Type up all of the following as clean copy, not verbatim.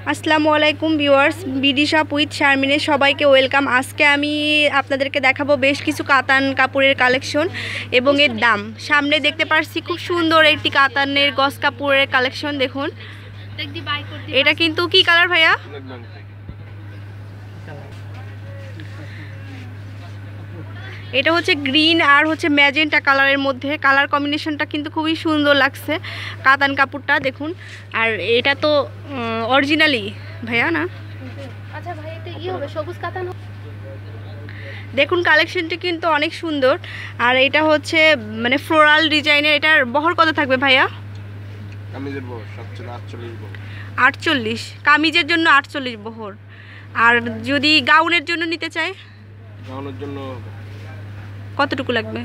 আসসালামু আলাইকুম viewers, BD shop with শারমিনে সবাইকে ওয়েলকাম। আজকে আমি আপনাদেরকে দেখাবো বেশ কিছু কাতান কাপড়ের কালেকশন এবং এর দাম। সামনে দেখতে পাচ্ছি খুব সুন্দর একটি কাতানের গস কাপড়ের কালেকশন। দেখুন, এটা কিন্তু কি কালার ভাইয়া? এটা হচ্ছে গ্রিন আর হচ্ছে ম্যাজেন্টা কালারের মধ্যে। কালার কম্বিনেশনটা কিন্তু খুবই সুন্দর লাগছে কাতান কাপড়টা দেখুন। আর এটা তো অরিজিনালি ভাইয়া না? আচ্ছা ভাই, এটা কি হবে? সবুজ কাতান। দেখুন কালেকশনটি কিন্তু অনেক সুন্দর। আর এটা হচ্ছে মানে ফ্লোরাল ডিজাইনের। এটার বহর কত থাকবে ভাইয়া? কামিজের বহর 48 বহর। 48 কামিজের জন্য 48 বহর। আর যদি গাউনের জন্য নিতে চাই, গাউনের জন্য কতটুকু লাগবে?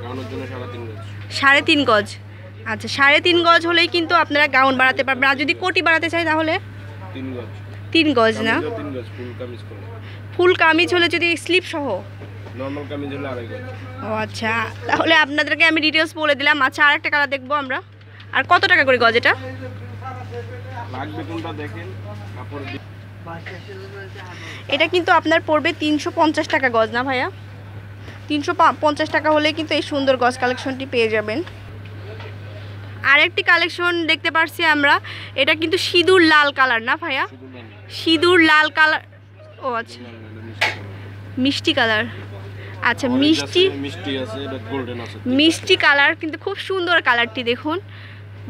গাউনের জন্য 3.5 গজ। 3.5 গজ। আচ্ছা, 3.5 গজ হলেই কিন্তু আপনারা গাউন বানাতে পারবেন। আর যদি কোটি বানাতে চাই তাহলে 3 গজ। 3 গজ না? 3 গজ ফুল কামিজ করলে। ফুল কামিজ হলে যদি স্লিপ সহ? নরমাল কামিজ হলে 2.5 গজ। ও আচ্ছা, তাহলে আপনাদেরকে আমি ডিটেলস বলে দিলাম। আচ্ছা, আরেকটা কালার দেখবো আমরা। আর কত টাকা করে গজ এটা? লাগবে কোনটা দেখেন কাপড়। এটা কিন্তু আপনার পড়বে 350 টাকা গজ না ভাইয়া? 350 টাকা হলে কিন্তু এই সুন্দর গজ কালেকশনটি পেয়ে যাবেন। আরেকটি কালেকশন দেখতে পাচ্ছি আমরা। এটা কিন্তু সিঁদুর লাল কালার না ভাইয়া? সিঁদুর লাল কালার। ও আচ্ছা, মিষ্টি কালার। আচ্ছা, মিষ্টি আছে, এটা গোল্ডেন আছে। মিষ্টি কালার কিন্তু খুব সুন্দর কালারটি দেখুন।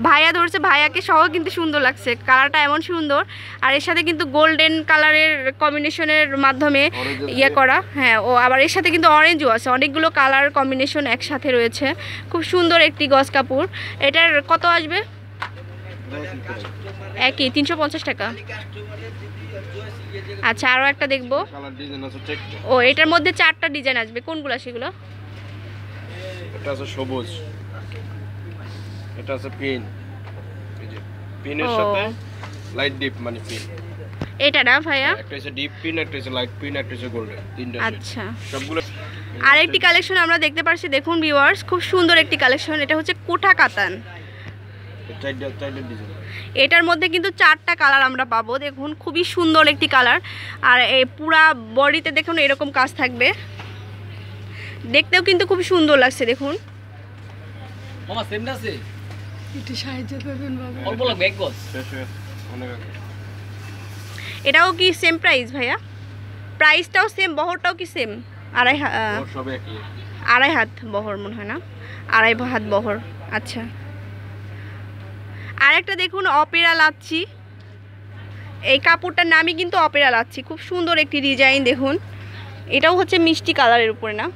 ভাইয়া ধরছে, ভাইয়াকে সহ কিন্তু সুন্দর লাগছে কালারটা, এমন সুন্দর। আর এর সাথে কিন্তু গোল্ডেন কালারের কম্বিনেশনের মাধ্যমে ইয়ে করা। হ্যাঁ, ও আবার এর সাথে কিন্তু অরেঞ্জও আছে। অনেকগুলো কালার কম্বিনেশন একসাথে রয়েছে। খুব সুন্দর একটি গজ কাপড়। এটার কত আসবে? একই 350 টাকা। আচ্ছা, আরও একটা দেখবো। ও, এটার মধ্যে 4টা ডিজাইন আসবে। কোনগুলো সেগুলো? এটা আছে সবুজ, এটা আছে পিন, এই যে পিনের সাথে লাইট ডিপ মানে পিন। এটা না ভাইয়া? একটা আছে ডিপ পিন, একটা আছে লাইট পিন, একটা আছে গোল্ডেন। তিনটা সেট। আচ্ছা, সবগুলো। আরেকটি কালেকশন আমরা দেখতে পাচ্ছি। দেখুন ভিউয়ার্স, খুব সুন্দর একটি কালেকশন। এটা হচ্ছে কোঠা কাতান। চারটা ডিজাইন। এটার মধ্যে কিন্তু 4টা কালার আমরা পাবো। দেখুন খুবই সুন্দর একটি কালার। আর এই পুরা বডিতে দেখুন এরকম কাজ থাকবে। দেখতেও কিন্তু খুব সুন্দর লাগছে দেখুন। মামা সেমটা আছে? একটু সাহায্য করবেন বাবা। অল্প লাগবে, 1 গজ। শেষ হয়ে অনেক আগে। এটাও কি সেম প্রাইস ভাইয়া? প্রাইসটাও সেম, বহরটাও কি সেম? ওর সব একই। 2.5 হাত বহর মনে হয় না? 2.5 হাত বহর। আচ্ছা, আরেকটা দেখুন অপেরা লাচ্ছি। এই কাপড়টার নামই কিন্তু অপেরা লাচ্ছি। খুব সুন্দর একটি ডিজাইন দেখুন। এটাও হচ্ছে মিষ্টি কালারের উপরে না?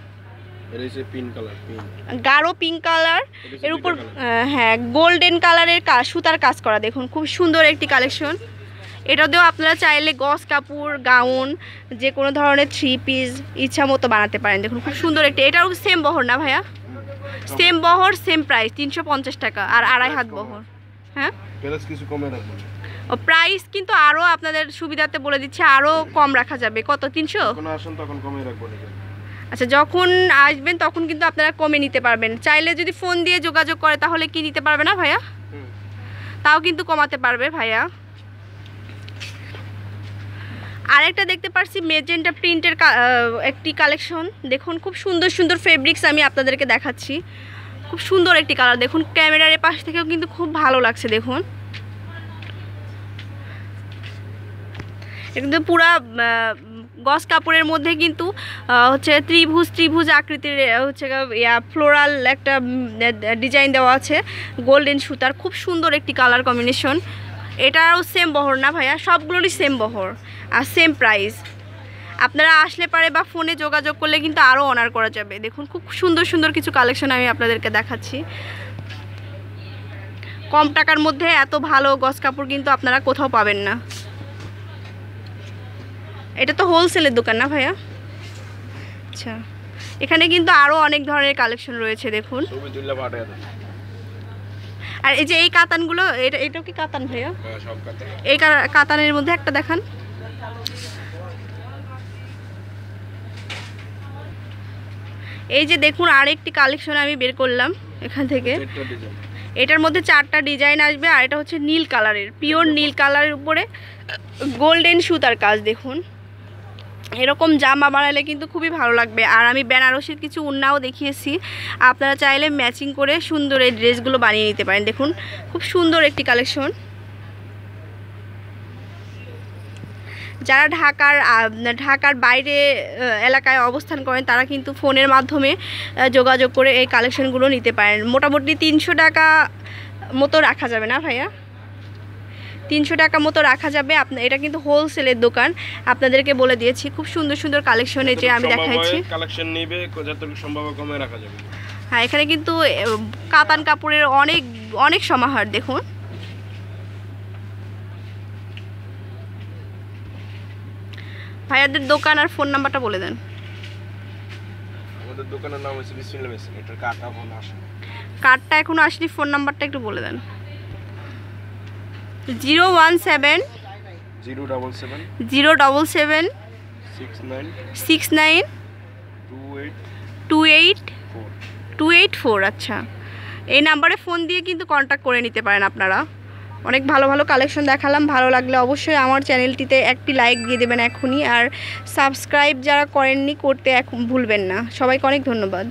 এর হচ্ছে পিঙ্ক কালার, পিঙ্ক গাঢ় পিঙ্ক কালার এর উপর হ্যাঁ গোল্ডেন কালারের সুতার কাজ করা। দেখুন খুব সুন্দর একটি কালেকশন। এটাতেও আপনারা চাইলে গস কাপড়, গাউন, যে কোনো ধরনের 3 পিস ইচ্ছা মতো বানাতে পারেন। দেখুন খুব সুন্দর একটি। এটাও সেম বহর না ভাইয়া? সেম বহর, সেম প্রাইস 350 টাকা। আর 2.5 হাত বহর। হ্যাঁ, প্রাইস কিছু কমে রাখবো। ও প্রাইস কিন্তু আরও আপনাদের সুবিধাতে বলে দিচ্ছে, আরও কম রাখা যাবে। কত? 300? যখন আসেন তখন কমে রাখবো নাকি? আচ্ছা, যখন আসবেন তখন কিন্তু আপনারা কমে নিতে পারবেন। চাইলে যদি ফোন দিয়ে যোগাযোগ করে তাহলে কি নিতে পারবে না ভাইয়া? তাও কিন্তু কমাতে পারবে ভাইয়া। আরেকটা দেখতে পাচ্ছি মেজেন্টা প্রিন্টের একটি কালেকশন। দেখুন খুব সুন্দর সুন্দর ফেব্রিক্স আমি আপনাদেরকে দেখাচ্ছি। খুব সুন্দর একটি কালার দেখুন। ক্যামেরার পাশ থেকেও কিন্তু খুব ভালো লাগছে দেখুন। কিন্তু পুরা গস কাপড়ের মধ্যে কিন্তু হচ্ছে ত্রিভুজ আকৃতির হচ্ছে ফ্লোরাল একটা ডিজাইন দেওয়া আছে গোল্ডেন সুতার। খুব সুন্দর একটি কালার কম্বিনেশন। এটাও সেম বহর না ভাইয়া? সবগুলোরই সেম বহর আর সেম প্রাইস। আপনারা আসলে পারে বা ফোনে যোগাযোগ করলে কিন্তু আরও অনার করা যাবে। দেখুন খুব সুন্দর সুন্দর কিছু কালেকশন আমি আপনাদেরকে দেখাচ্ছি। কম টাকার মধ্যে এত ভালো গস কাপড় কিন্তু আপনারা কোথাও পাবেন না। এটা তো হোলসেলের দোকান না ভাইয়া? আচ্ছা, এখানে কিন্তু আরও অনেক ধরনের কালেকশন রয়েছে দেখুন। আর এই যে এই কাতানগুলো, এটাও কি কাতান ভাইয়া? এই কাতানের মধ্যে একটা দেখান। এই যে দেখুন আরেকটি কালেকশন আমি বের করলাম এখান থেকে। এটার মধ্যে 4টা ডিজাইন আসবে, আর এটা হচ্ছে নীল কালারের, পিওর নীল কালারের উপরে গোল্ডেন সুতার কাজ। দেখুন এরকম জামা বানালে কিন্তু খুবই ভালো লাগবে। আর আমি বেনারসির কিছু উন্নাও দেখিয়েছি, আপনারা চাইলে ম্যাচিং করে সুন্দর এই ড্রেসগুলো বানিয়ে নিতে পারেন। দেখুন খুব সুন্দর একটি কালেকশন। যারা ঢাকার বাইরে এলাকায় অবস্থান করেন তারা কিন্তু ফোনের মাধ্যমে যোগাযোগ করে এই কালেকশনগুলো নিতে পারেন। মোটামুটি 300 টাকা মতো রাখা যাবে না ভাইয়া? 300 টাকা মতো রাখা যাবে। এটা কিন্তু হোলসেলের দোকান, আপনাদেরকে বলে দিয়েছি। খুব সুন্দর সুন্দর কালেকশন এই যে আমি দেখাচ্ছি, কালেকশন নিবে যতটুকু সম্ভব কমে রাখা যাবে। হ্যাঁ এখানে কিন্তু কাতান কাপড়ের অনেক অনেক সমাহার। দেখুন ভাইয়াদের দোকান আর ফোন নাম্বারটা বলে দেন। আমাদের দোকানের নাম হচ্ছে বিসমিল্লাহ মেশিন। এটার কার্ডটা এখনো আসেনি। কার্ডটা এখনো আসেনি, ফোন নাম্বারটা একটু বলে দেন। 017 077 077 69 69 28 284। আচ্ছা, এই নাম্বারে ফোন দিয়ে কিন্তু কন্ট্যাক্ট করে নিতে পারেন আপনারা। অনেক ভালো ভালো কালেকশন দেখালাম, ভালো লাগলে অবশ্যই আমার চ্যানেলটিতে একটি লাইক দিয়ে দেবেন এখনই, আর সাবস্ক্রাইব যারা করেননি করতে ভুলবেন না। সবাইকে অনেক ধন্যবাদ।